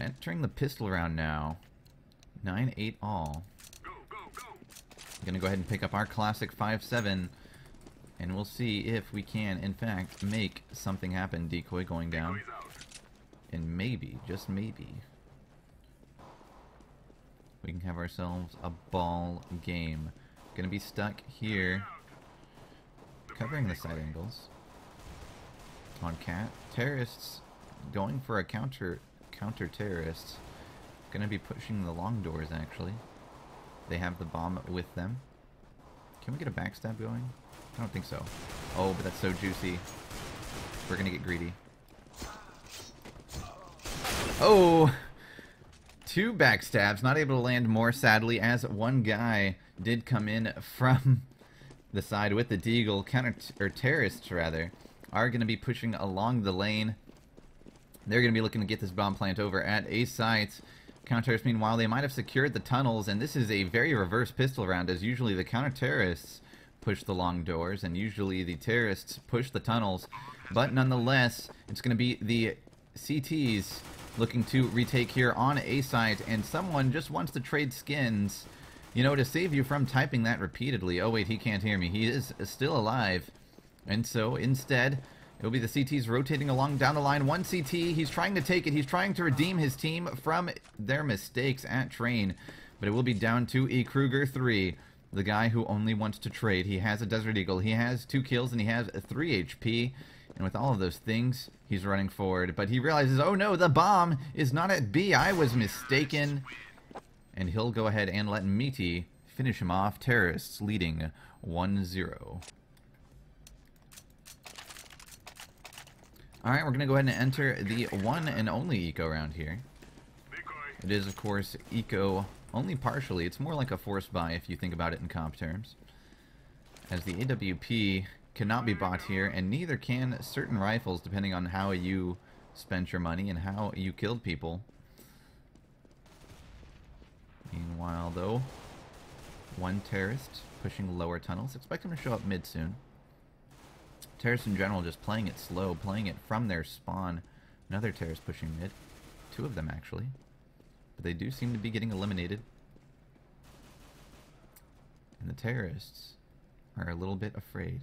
Entering the pistol round now. 9-8 all. Gonna go ahead and pick up our classic 5.7, and we'll see if we can, in fact, make something happen. Decoy going down. And maybe, just maybe, we can have ourselves a ball game. Gonna be stuck here, covering the side angles. On Cat. Terrorists going for a counter terrorists. Gonna be pushing the long doors, actually. They have the bomb with them. Can we get a backstab going? I don't think so. Oh, but that's so juicy. We're gonna get greedy. Oh! 2 backstabs. Not able to land more, sadly, as one guy did come in from the side with the deagle. Terrorists, rather, are gonna be pushing along the lane. They're gonna be looking to get this bomb plant over at a site. Counter-terrorists, meanwhile, they might have secured the tunnels, and this is a very reverse pistol round, as usually the counter-terrorists push the long doors, and usually the terrorists push the tunnels. But nonetheless, it's going to be the CTs looking to retake here on a site, and someone just wants to trade skins, you know, to save you from typing that repeatedly. Oh wait, he can't hear me. He is still alive. And so, instead, it'll be the CTs rotating along down the line. One CT, he's trying to take it. He's trying to redeem his team from their mistakes at train. But it will be down to a Kruger 3, the guy who only wants to trade. He has a Desert Eagle. He has 2 kills and he has 3 HP. And with all of those things, he's running forward. But he realizes, oh no, the bomb is not at B. I was mistaken. And he'll go ahead and let Meaty finish him off. Terrorists leading 1-0. Alright, we're going to go ahead and enter the one and only eco round here. It is, of course, eco only partially. It's more like a forced buy if you think about it in comp terms. As the AWP cannot be bought here, and neither can certain rifles, depending on how you spent your money and how you killed people. Meanwhile, though, one terrorist pushing lower tunnels. Expect him to show up mid soon. Terrorists in general just playing it slow, playing it from their spawn. Another terrorist pushing mid. 2 of them, actually. But they do seem to be getting eliminated. And the terrorists are a little bit afraid.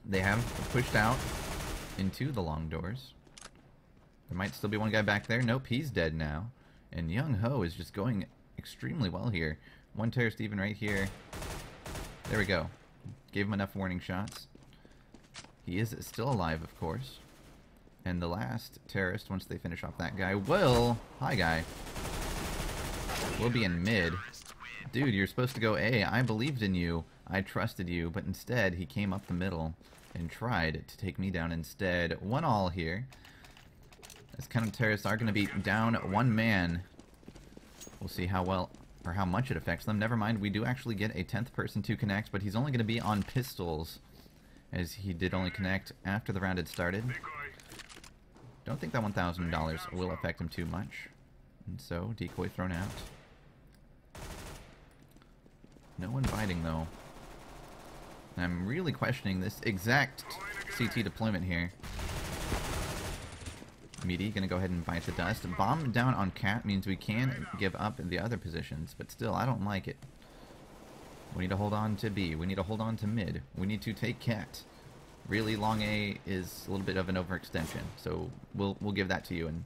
They have pushed out into the long doors. There might still be one guy back there. Nope, he's dead now. And Young Ho is just going extremely well here. One terrorist even right here. There we go. Gave him enough warning shots. He is still alive, of course. And the last terrorist, once they finish off that guy, will... Hi, guy. Will be in mid. Dude, you're supposed to go A. I believed in you. I trusted you. But instead, he came up the middle and tried to take me down instead. 1-all here. As counter-terrorists are going to be down 1 man. We'll see how well... or how much it affects them. Never mind, we do actually get a 10th person to connect, but he's only going to be on pistols, as he did only connect after the round had started. Don't think that $1,000 will affect him too much. And so, decoy thrown out. No one biting, though. I'm really questioning this exact CT deployment here. Meaty gonna go ahead and bite the dust. Bomb down on Cat means we can give up the other positions, but still, I don't like it. We need to hold on to B. We need to hold on to mid. We need to take Cat. Really, long A is a little bit of an overextension, so we'll give that to you. And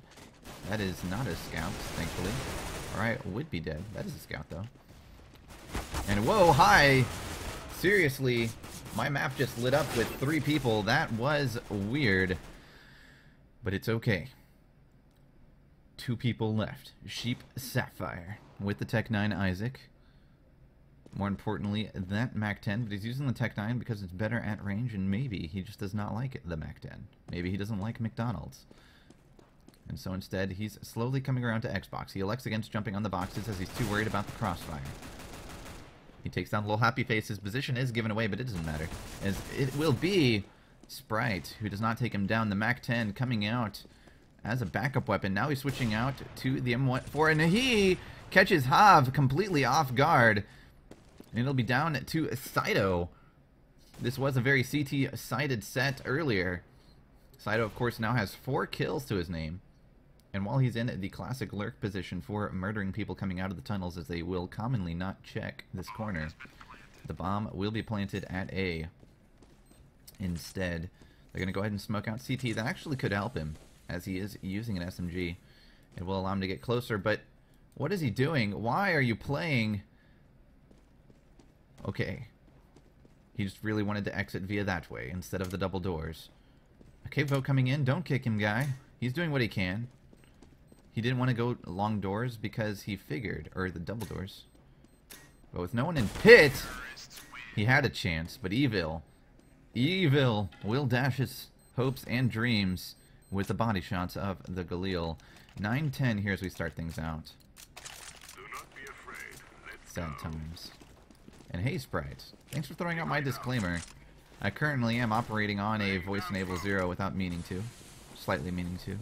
that is not a scout, thankfully. Alright, would be dead. That is a scout, though. And whoa, hi! Seriously, my map just lit up with 3 people. That was weird. But it's okay. 2 people left. Sheep Sapphire with the Tech 9 Isaac. More importantly, that Mac 10, but he's using the Tech 9 because it's better at range, and maybe he just does not like the Mac 10. Maybe he doesn't like McDonald's. And so instead, he's slowly coming around to Xbox. He elects against jumping on the boxes as he's too worried about the crossfire. He takes down the little happy face. His position is given away, but it doesn't matter, as it will be Sprite, who does not take him down. The Mac 10 coming out as a backup weapon. Now he's switching out to the M14, and he catches Hav completely off guard. And it'll be down to Saito. This was a very CT-sided set earlier. Saito, of course, now has 4 kills to his name. And while he's in the classic lurk position for murdering people coming out of the tunnels, as they will commonly not check this corner, the bomb will be planted at A. Instead, they're going to go ahead and smoke out CT. That actually could help him, as he is using an SMG. It will allow him to get closer, but what is he doing? Why are you playing? Okay. He just really wanted to exit via that way, instead of the double doors. Okay, vote coming in. Don't kick him, guy. He's doing what he can. He didn't want to go long doors because he figured, or the double doors. But with no one in pit, he had a chance. But Evil will dash his hopes and dreams with the body shots of the Galil. 9-10 here as we start things out. Do not be afraid. Sad times. And hey, Sprite, thanks for throwing out my disclaimer. I currently am operating on a voice enable 0 without meaning to. Slightly meaning to.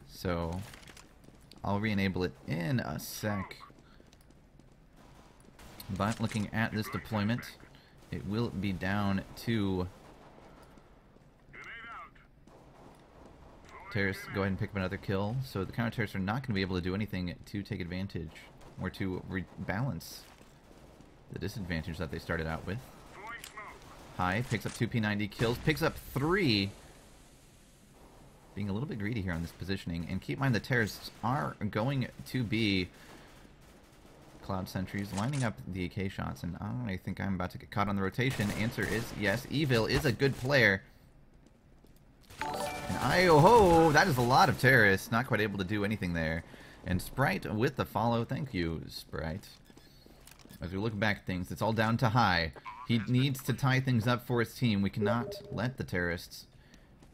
So, I'll re-enable it in a sec. But looking at this deployment, it will be down to terrorists. Go ahead and pick up another kill. So the counter-terrorists are not going to be able to do anything to take advantage or to rebalance the disadvantage that they started out with. High picks up 2 P90 kills, picks up 3. Being a little bit greedy here on this positioning. And keep in mind the terrorists are going to be Cloud Sentries lining up the AK shots. And I think I'm about to get caught on the rotation. Answer is yes. Evil is a good player. And oh, that is a lot of terrorists. Not quite able to do anything there. And Sprite with the follow. Thank you, Sprite. As we look back at things, it's all down to High. He needs to tie things up for his team. We cannot let the terrorists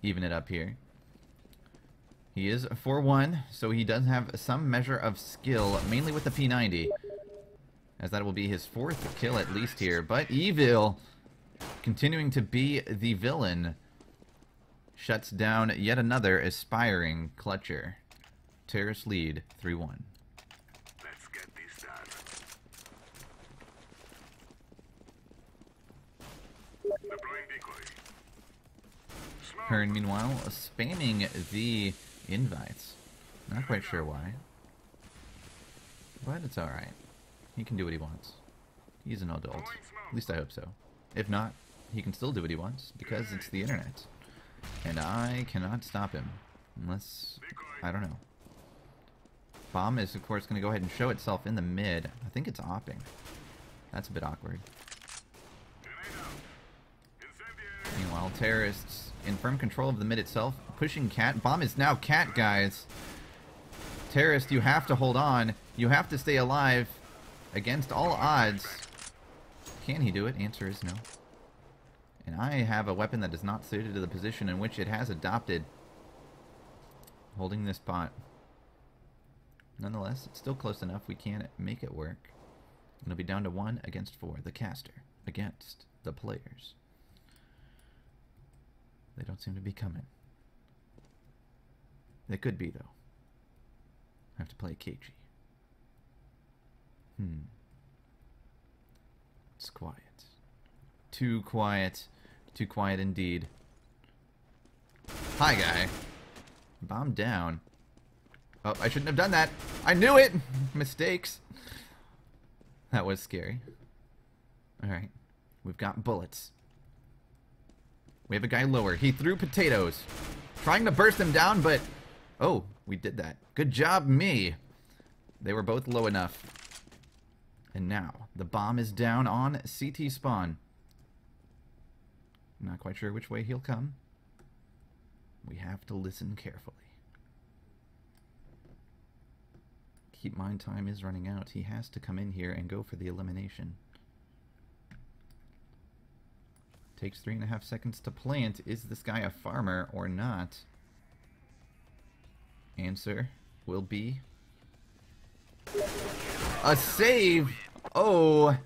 even it up here. He is 4-1, so he does have some measure of skill, mainly with the P90. As that will be his 4th kill at least here. But Evil, continuing to be the villain, shuts down yet another aspiring clutcher. Terrorist lead, 3-1. Let's get this done. Deploying decoy. Hearn, meanwhile, spamming the invites. Not quite sure why. But it's alright. He can do what he wants. He's an adult. At least I hope so. If not, he can still do what he wants, because it's the internet. And I cannot stop him. Unless, I don't know. Bomb is, of course, going to go ahead and show itself in the mid. I think it's opping. That's a bit awkward. Meanwhile, terrorists in firm control of the mid itself, pushing Cat. Bomb is now Cat, guys. Terrorist, you have to hold on. You have to stay alive against all odds. Can he do it? Answer is no. And I have a weapon that is not suited to the position in which it has adopted. Holding this pot. Nonetheless, it's still close enough. We can make it work. It'll be down to 1 against 4. The caster against the players. They don't seem to be coming. They could be, though. I have to play cagey. It's quiet. Too quiet. Too quiet indeed. Hi, guy. Bomb down. Oh, I shouldn't have done that. I knew it! Mistakes. That was scary. Alright. We've got bullets. We have a guy lower. He threw potatoes. Trying to burst them down, but... Oh, we did that. Good job, me. They were both low enough. And now, the bomb is down on CT spawn. Not quite sure which way he'll come. We have to listen carefully. Keep in mind, time is running out. He has to come in here and go for the elimination. Takes 3.5 seconds to plant. Is this guy a farmer or not? Answer will be a save. Oh,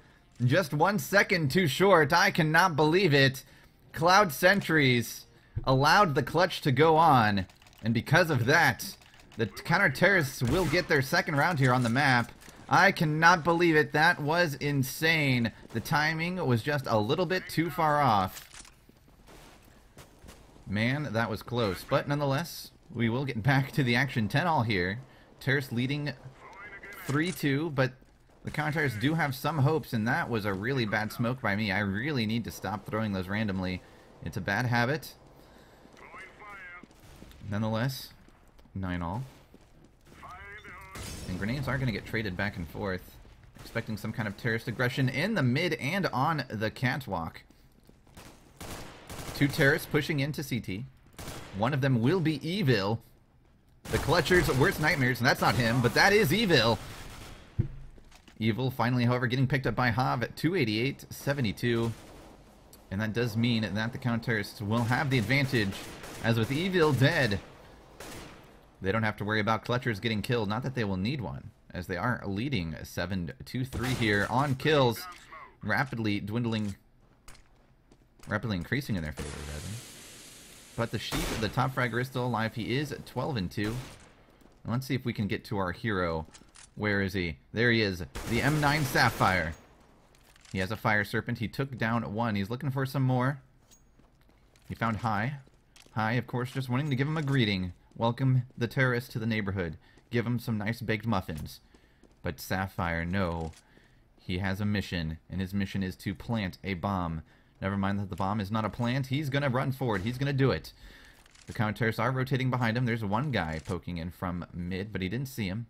just 1 second too short. I cannot believe it. Cloud Sentries allowed the clutch to go on, and because of that, the counter-terrorists will get their second round here on the map. I cannot believe it. That was insane. The timing was just a little bit too far off. Man, that was close. But nonetheless, We will get back to the action. 10-all here. Terrace leading 3-2, but the Counter-Terrorists do have some hopes, and that was a really bad smoke by me. I really need to stop throwing those randomly. It's a bad habit. Nonetheless, 9-all. And grenades are going to get traded back and forth. Expecting some kind of terrorist aggression in the mid and on the catwalk. 2 terrorists pushing into CT. One of them will be Evil. The Clutcher's worst nightmares, and that's not him, but that is Evil. Evil finally, however, getting picked up by Hav at 288-72. And that does mean that the Counter-Terrorists will have the advantage, as with Evil dead, they don't have to worry about Clutchers getting killed. Not that they will need one, as they are leading 7-3 here on kills, rapidly increasing in their favor, rather. But the Sheep, the top fragger, is still alive. He is 12-2. Let's see if we can get to our hero. Where is he? There he is, the M9 Sapphire. He has a Fire Serpent. He took down one. He's looking for some more. He found High. High, of course, just wanting to give him a greeting. Welcome the terrorist to the neighborhood. Give him some nice baked muffins. But Sapphire, no. He has a mission, and his mission is to plant a bomb. Never mind that the bomb is not a plant. He's going to run forward. He's going to do it. The Counter-Terrorists are rotating behind him. There's one guy poking in from mid, but he didn't see him.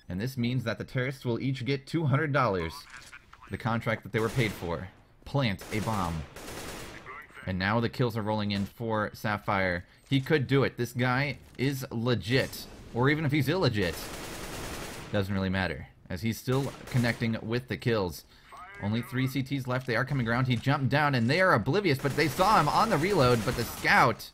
And this means that the terrorists will each get $200. The contract that they were paid for. Plant a bomb. And now the kills are rolling in for Sapphire. He could do it. This guy is legit. Or even if he's illegit. Doesn't really matter, as he's still connecting with the kills. Only 3 CTs left. They are coming around. He jumped down, and they are oblivious, but they saw him on the reload, but the scout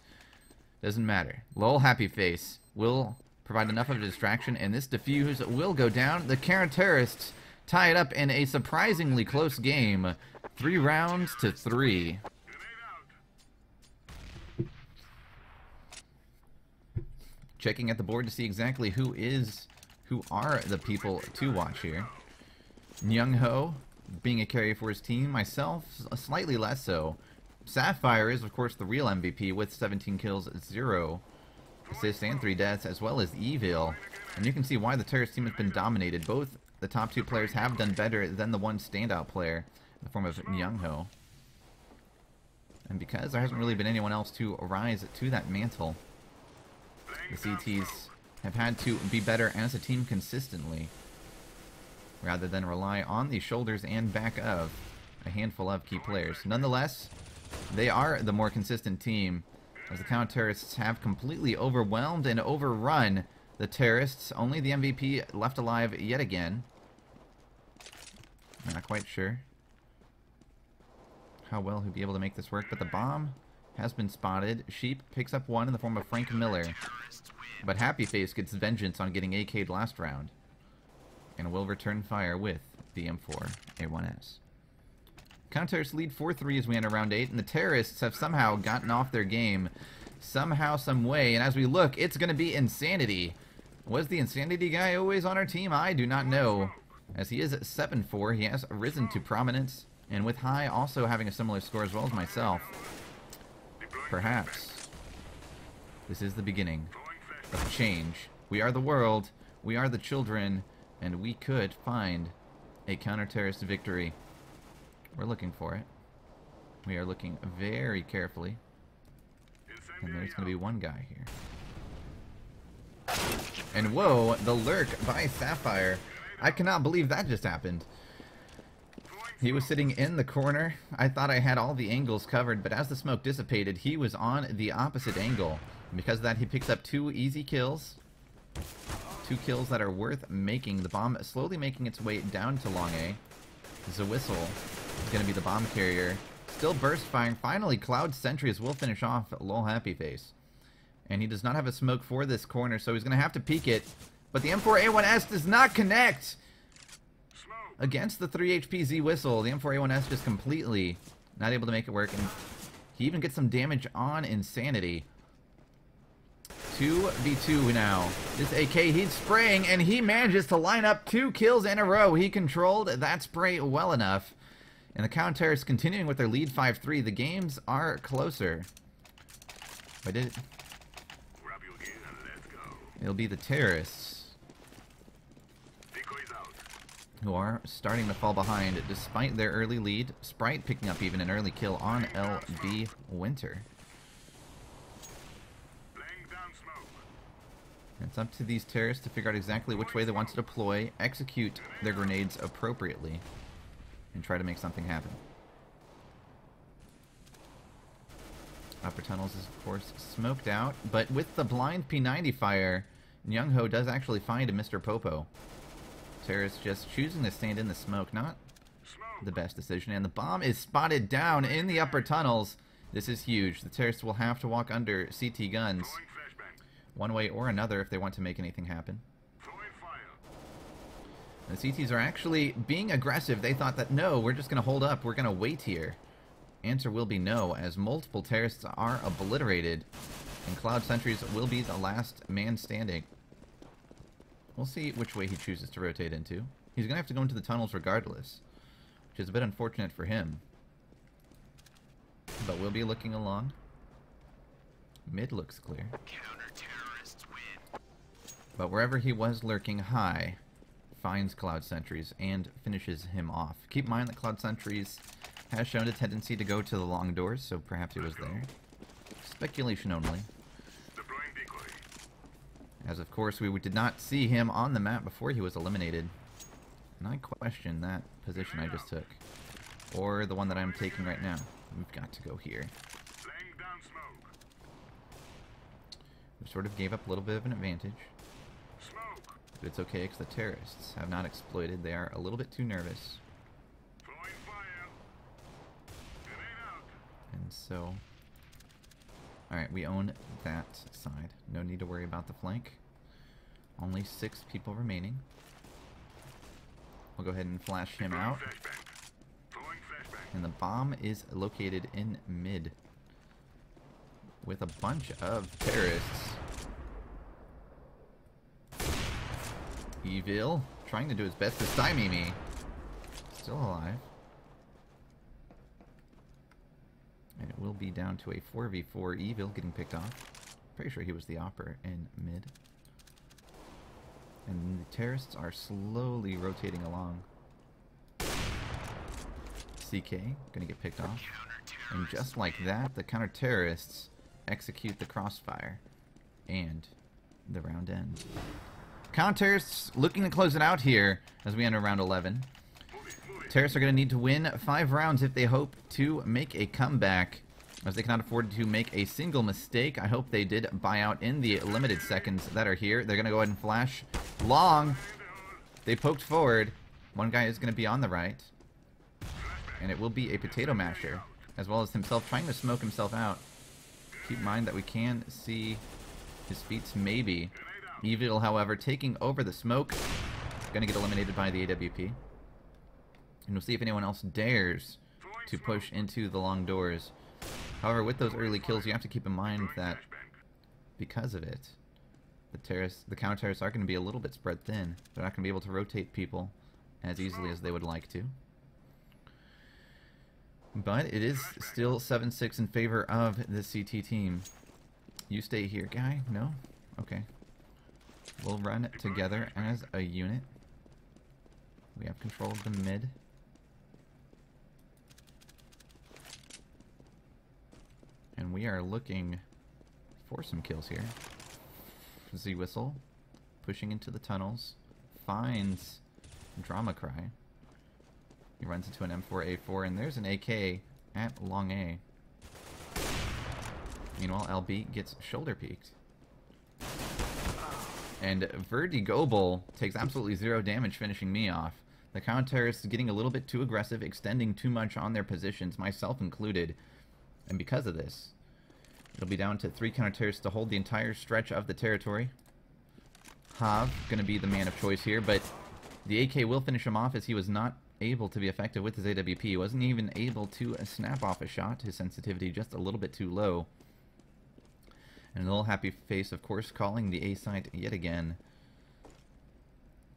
doesn't matter. Lol Happy Face will provide enough of a distraction, and this defuse will go down. The Counter-Terrorists tie it up in a surprisingly close game. 3 rounds to 3. Checking at the board to see exactly who are the people to watch here. Nyung Ho being a carrier for his team. Myself, slightly less so. Sapphire is, of course, the real MVP with 17 kills, 0 assists, and 3 deaths, as well as Evil. And you can see why the terrorist team has been dominated. Both the top 2 players have done better than the one standout player in the form of Nyung Ho. And because there hasn't really been anyone else to rise to that mantle, the CTs have had to be better as a team consistently, rather than rely on the shoulders and back of a handful of key players. Nonetheless, they are the more consistent team, as the Counter-Terrorists have completely overwhelmed and overrun the terrorists. Only the MVP left alive yet again. I'm not quite sure how well he'll be able to make this work, but the bomb has been spotted. Sheep picks up one in the form of Frank Miller, but Happy Face gets vengeance on getting AK'd last round, and will return fire with the M4A1S. Counter-Terrorists lead 4-3 as we enter round 8, and the terrorists have somehow gotten off their game. Somehow, some way, and as we look, it's going to be Insanity. Was the Insanity guy always on our team? I do not know, as he is at 7-4. He has risen to prominence, and with High also having a similar score as well as myself. Perhaps this is the beginning of change. We are the world, we are the children, and we could find a counter-terrorist victory. We're looking for it. We are looking very carefully. And there's going to be one guy here. And whoa, the lurk by Sapphire. I cannot believe that just happened. He was sitting in the corner. I thought I had all the angles covered, but as the smoke dissipated, he was on the opposite angle. And because of that, he picks up 2 easy kills. 2 kills that are worth making. The bomb slowly making its way down to long A. Whistle is going to be the bomb carrier. Still burst firing. Finally, Cloud Sentries will finish off Lol Happy Face. And he does not have a smoke for this corner, so he's going to have to peek it. But the M4A1S does not connect against the 3 HP Z Whistle. The M4A1S just completely not able to make it work. And he even gets some damage on Insanity. 2v2 now. This AK, he's spraying, and he manages to line up 2 kills in a row. He controlled that spray well enough. And the Counter-Terrorists continuing with their lead 5-3. The games are closer. I did it. It'll be the terrorists Decoys out. who are starting to fall behind despite their early lead. Sprite picking up even an early kill on LB Winter. Laying down smoke. It's up to these terrorists to figure out exactly which way they want to deploy, execute their grenades appropriately, and try to make something happen. Upper tunnels is, of course, smoked out, but with the blind P90 fire, Young-Ho does actually find Mr. Popo. Terrorists just choosing to stand in the smoke, not the best decision, and the bomb is spotted down in the upper tunnels. This is huge. The terrorists will have to walk under CT guns Throwing flashbang. one way or another if they want to make anything happen. Throwing fire. The CTs are actually being aggressive. They thought that, no, we're just going to hold up. We're going to wait here. Answer will be no, as multiple terrorists are obliterated, and Cloud Sentries will be the last man standing. We'll see which way he chooses to rotate into. He's going to have to go into the tunnels regardless, which is a bit unfortunate for him. But we'll be looking along. Mid looks clear. Counter-terrorists win. But wherever he was lurking high, finds Cloud Sentries and finishes him off. Keep in mind that Cloud Sentries has shown a tendency to go to the long doors, so perhaps he was there. Speculation only. Deploying decoy. As of course we did not see him on the map before he was eliminated. And I question that position I just took. Or the one that I'm taking right now. We've got to go here. Laying down smoke. We sort of gave up a little bit of an advantage. Smoke. But it's okay because the terrorists have not exploited. They are a little bit too nervous. Throwing fire. Grenade out. And so... Alright, we own that side. No need to worry about the flank. Only 6 people remaining. We'll go ahead and flash him out. Flashbang. Throwing flashbang. And the bomb is located in mid. With a bunch of terrorists. Evil, trying to do his best to stymie me. Still alive. And it will be down to a 4v4. Evil getting picked off. Pretty sure he was the opper in mid. And the terrorists are slowly rotating along. CK gonna get picked off. And just like that, the counter-terrorists execute the crossfire. And the round ends. Counter-terrorists looking to close it out here as we enter round 11. Terrorists are going to need to win 5 rounds if they hope to make a comeback, as they cannot afford to make a single mistake. I hope they did buy out in the limited seconds that are here. They're going to go ahead and flash long. They poked forward. One guy is going to be on the right. And it will be a potato masher, as well as himself trying to smoke himself out. Keep in mind that we can see his feet maybe. Evil, however, taking over the smoke. Going to get eliminated by the AWP. And we'll see if anyone else dares to push into the long doors. However, with those early kills, you have to keep in mind that because of it, the counter-terrorists are going to be a little bit spread thin. They're not going to be able to rotate people as easily as they would like to. But it is still 7-6 in favor of the CT team. You stay here, guy? No? Okay. We'll run together as a unit. We have control of the mid. And we are looking for some kills here. Z-Whistle pushing into the tunnels. Finds Drama Cry. He runs into an M4A4 and there's an AK at long A. Meanwhile, LB gets shoulder peeked. And Vertigobel takes absolutely 0 damage, finishing me off. The counter-terrorists getting a little bit too aggressive, extending too much on their positions, myself included. And because of this, it'll be down to 3 counter-terrorists to hold the entire stretch of the territory. Hav going to be the man of choice here, but the AK will finish him off as he was not able to be effective with his AWP. He wasn't even able to snap off a shot. His sensitivity just a little bit too low. And a little happy face, of course, calling the A site yet again.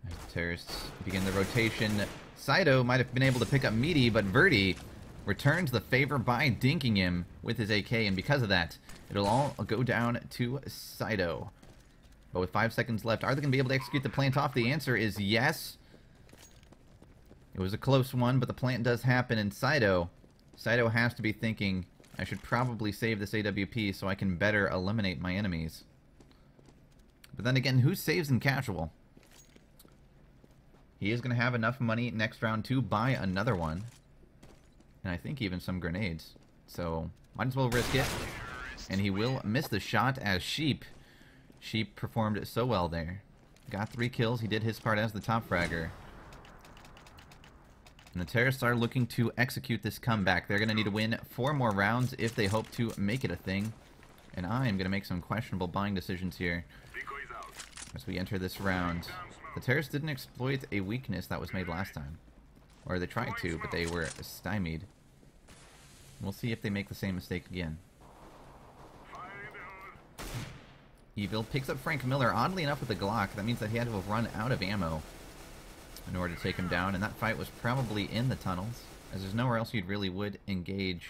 As the terrorists begin the rotation. Saito might have been able to pick up Meaty, but Verdi returns the favor by dinking him with his AK, and because of that, it'll all go down to Saito. But with 5 seconds left, are they going to be able to execute the plant off? The answer is yes. It was a close one, but the plant does happen, and Saito has to be thinking, I should probably save this AWP so I can better eliminate my enemies. But then again, who saves in casual? He is going to have enough money next round to buy another one. And I think even some grenades. So, might as well risk it. And he will miss the shot as Sheep performed so well there. Got 3 kills. He did his part as the top fragger. And the terrorists are looking to execute this comeback. They're going to need to win 4 more rounds if they hope to make it a thing. And I am going to make some questionable buying decisions here as we enter this round. The terrorists didn't exploit a weakness that was made last time. Or they tried to, but they were stymied. We'll see if they make the same mistake again. Evil picks up Frank Miller, oddly enough with a Glock. That means that he had to have run out of ammo in order to take him down, and that fight was probably in the tunnels, as there's nowhere else you'd really would engage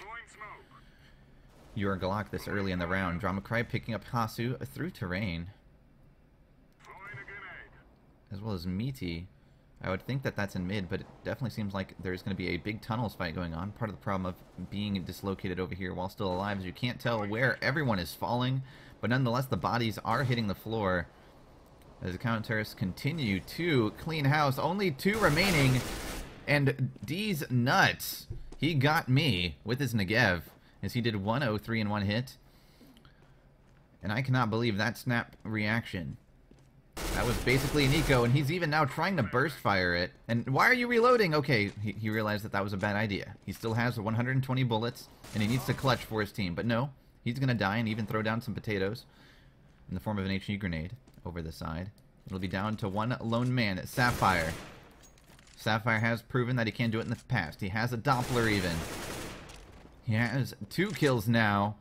your Glock this early in the round. Drama Cry picking up Hasu through terrain, as well as Meaty. I would think that that's in mid, but it definitely seems like there's going to be a big tunnels fight going on. Part of the problem of being dislocated over here while still alive is you can't tell where everyone is falling, but nonetheless the bodies are hitting the floor as the counter-terrorists continue to clean house. Only 2 remaining, and D's nuts. He got me with his Negev as he did 103 in 1 hit. And I cannot believe that snap reaction. That was basically an eco, and he's even now trying to burst fire it. And why are you reloading? Okay, he realized that that was a bad idea. He still has 120 bullets, and he needs to clutch for his team. But no, he's going to die and even throw down some potatoes in the form of an HE grenade over the side. It'll be down to 1 lone man, Sapphire. Sapphire has proven that he can do it in the past. He has a Doppler even. He has 2 kills now,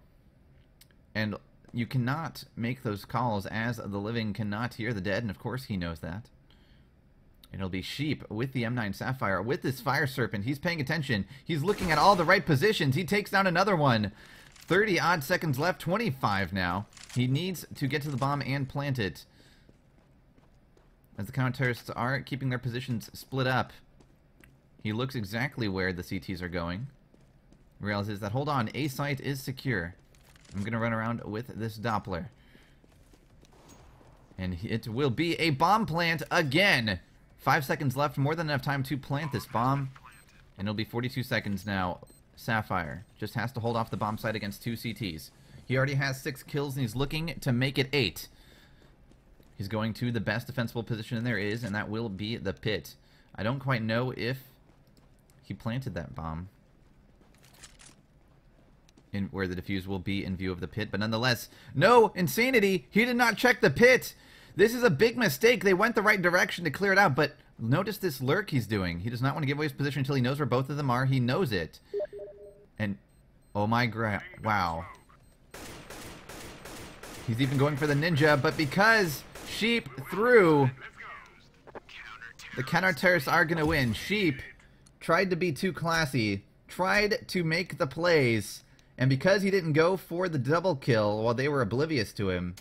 and you cannot make those calls as the living cannot hear the dead, and of course he knows that. It'll be Sheep with the M9 Sapphire, with this Fire Serpent. He's paying attention. He's looking at all the right positions. He takes down another one. 30 odd seconds left, 25 now. He needs to get to the bomb and plant it, as the counter-terrorists are keeping their positions split up. He looks exactly where the CTs are going. Realizes that, hold on, A site is secure. I'm going to run around with this Doppler. And it will be a bomb plant again. 5 seconds left, more than enough time to plant this bomb. And it'll be 42 seconds now. Sapphire just has to hold off the bomb site against 2 CTs. He already has 6 kills, and he's looking to make it 8. He's going to the best defensible position there is, and that will be the pit. I don't quite know if he planted that bomb in where the defuse will be in view of the pit, but nonetheless, no, insanity! He did not check the pit! This is a big mistake. They went the right direction to clear it out, but notice this lurk he's doing. He does not want to give away his position until he knows where both of them are. He knows it. And, oh my wow. He's even going for the ninja, but because Sheep threw, the counter-terrorists are going to win. Sheep tried to be too classy, tried to make the plays, and because he didn't go for the double kill while they were oblivious to him,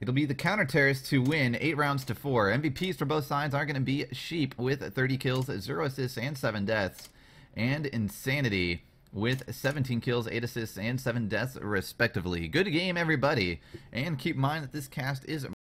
it'll be the counter-terrorists to win 8 rounds to 4. MVPs for both sides are going to be Sheep with 30 kills, 0 assists, and 7 deaths, and Insanity with 17 kills, 8 assists, and 7 deaths, respectively. Good game, everybody. And keep in mind that this cast is